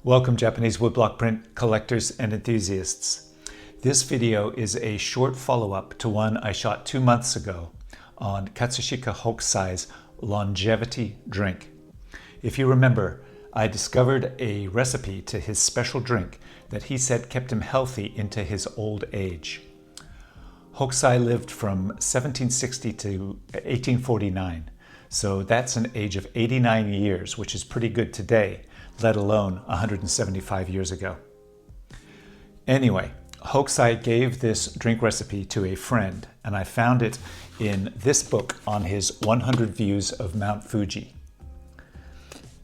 Welcome, Japanese woodblock print collectors and enthusiasts. This video is a short follow-up to one I shot 2 months ago on Katsushika Hokusai's longevity drink. If you remember, I discovered a recipe to his special drink that he said kept him healthy into his old age. Hokusai lived from 1760 to 1849, so that's an age of 89 years, which is pretty good today, let alone 175 years ago. Anyway, Hokusai gave this drink recipe to a friend, and I found it in this book on his 100 views of Mount Fuji.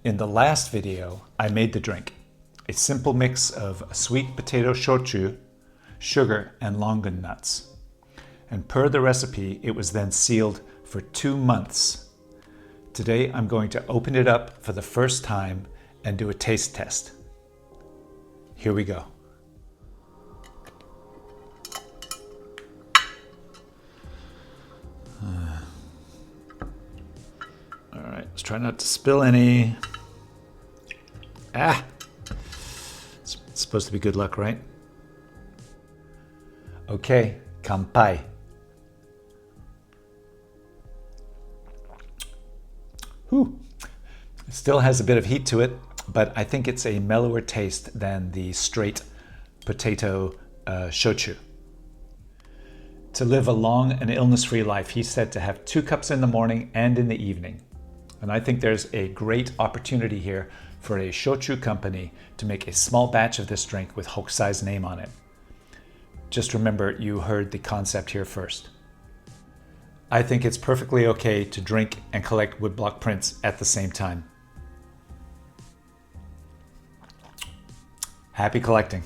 In the last video, I made the drink, a simple mix of sweet potato shochu, sugar, and longan nuts. And per the recipe, it was then sealed for 2 months. Today, I'm going to open it up for the first time and do a taste test. Here we go. All right, let's try not to spill any. It's supposed to be good luck, right? Okay, kanpai. Whew. It still has a bit of heat to it, but I think it's a mellower taste than the straight potato shochu. To live a long and illness-free life, he said to have 2 cups in the morning and in the evening. And I think there's a great opportunity here for a shochu company to make a small batch of this drink with Hokusai's name on it. Just remember, you heard the concept here first. I think it's perfectly okay to drink and collect woodblock prints at the same time. Happy collecting.